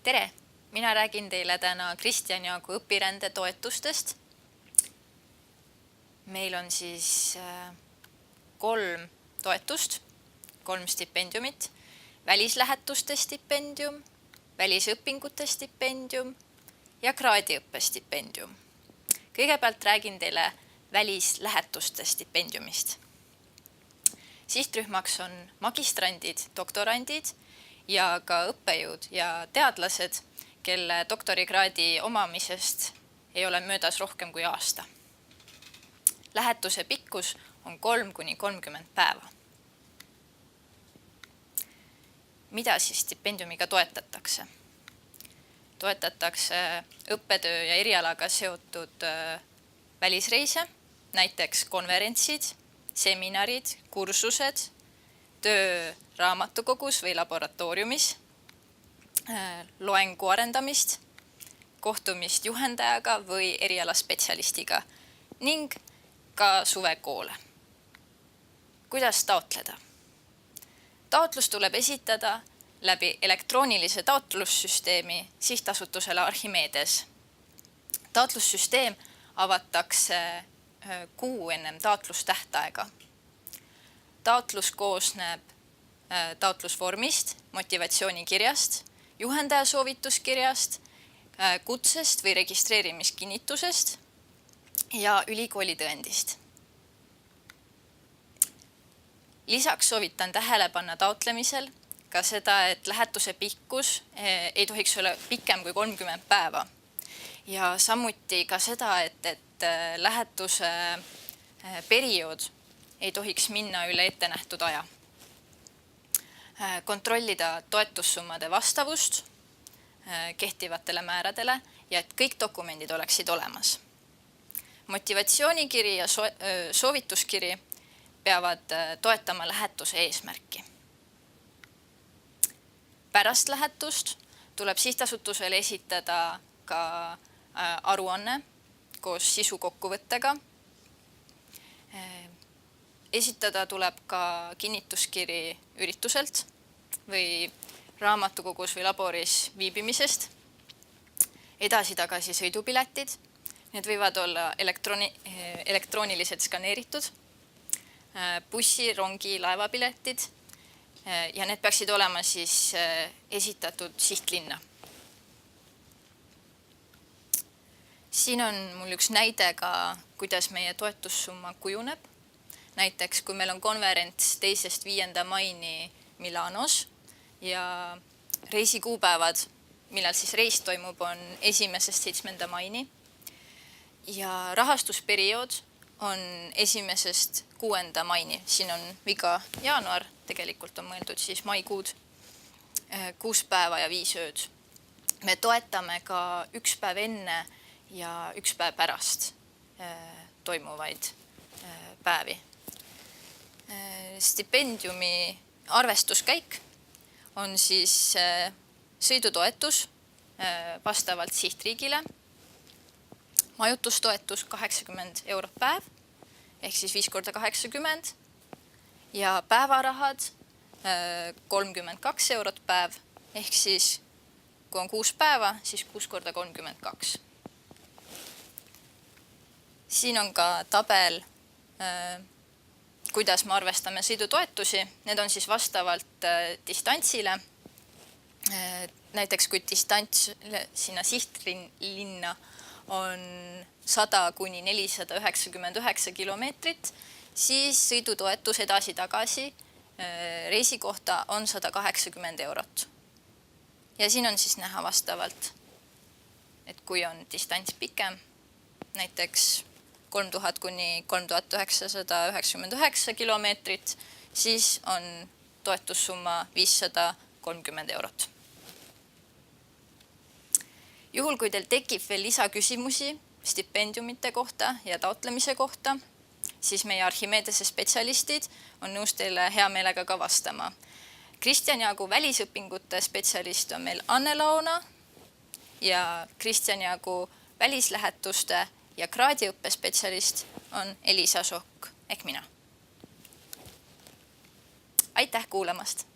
Tere! Mina räägin teile täna Kristjan Jaagu õpirände toetustest. Meil on siis 3 toetust, 3 stipendiumit, välislähetuste stipendium, välisõpingute stipendium ja kraadiõppe stipendium. Kõigepealt räägin teile välislähetuste stipendiumist. Sihtrühmaks on magistrandid, doktorandid ja ka õppejõud ja teadlased, kelle doktorikraadi omamisest ei ole möödas rohkem kui aasta. Lähetuse pikkus on 3–30 päeva. Mida siis stipendiumiga toetatakse? Toetatakse õppetöö ja erialaga seotud välisreise, näiteks konverentsid, seminarid, kursused, töö raamatukogus või laboratooriumis, loengu arendamist, kohtumist juhendajaga või erialaspetsialistiga ning ka suvekoole. Kuidas taotleda? Taotlus tuleb esitada läbi elektroonilise taotlussüsteemi sihtasutusele Archimedes. Taotlussüsteem avatakse kuu ennem taotlustähtaega. Taotlus koosneb taotlusvormist, motivatsioonikirjast, juhendaja soovituskirjast, kutsest või registreerimiskinnitusest ja ülikooli tõendist. Lisaks soovitan tähele panna taotlemisel ka seda, et lähetuse pikkus ei tohiks olla pikem kui 30 päeva. Ja samuti ka seda, et lähetuse periood ei tohiks minna üle ettenähtud aja. Kontrollida toetussummade vastavust kehtivatele määradele ja et kõik dokumendid oleksid olemas. Motivatsioonikiri ja soovituskiri peavad toetama lähetuse eesmärki. Pärast lähetust tuleb sihtasutusele esitada ka aruanne koos sisukokkuvõttega. Esitada tuleb ka kinnituskiri ürituselt või raamatukogus või laboris viibimisest. Edasi-tagasi sõidupiletid. Need võivad olla elektrooniliselt skaneeritud. Bussi, rongi, laevapiletid. Ja need peaksid olema siis esitatud sihtlinna. Siin on mul üks näide ka, kuidas meie toetussumma kujuneb. Näiteks, kui meil on konverents 2.–5. maini Milanos ja reisikuupäevad, millal siis reis toimub, on 1.–7. maini. Ja rahastusperiood on 1.–6. maini. Siin on viga jaanuar, tegelikult on mõeldud siis maikuud, 6 päeva ja 5 ööd. Me toetame ka 1 päev enne ja 1 päev pärast toimuvaid päevi. Stipendiumi arvestuskäik on siis sõidutoetus vastavalt sihtriigile, majutustoetus 80 eurot päev, ehk siis 5 × 80 ja päevarahad 32 eurot päev, ehk siis kui on 6 päeva, siis 6 × 32. Siin on ka tabel, kuidas me arvestame sõidutoetusi. Need on siis vastavalt distantsile. Näiteks kui distants sinna sihtlinna on 100–499 kilomeetrit, siis sõidutoetus edasi-tagasi reisi kohta on 180 eurot. Ja siin on siis näha vastavalt, et kui on distants pikem, näiteks 3000–3999 kilomeetrit, siis on toetussumma 530 eurot. Juhul, kui teil tekib veel lisaküsimusi stipendiumite kohta ja taotlemise kohta, siis meie Archimedese spetsialistid on nõus teile hea meelega ka vastama. Kristjan Jaagu välisõpingute spetsialist on meil Anne Laona ja Kristjan Jaagu välislähetuste ja kraadiõppe spetsialist on Elisa Šokk ehk mina. Aitäh kuulamast!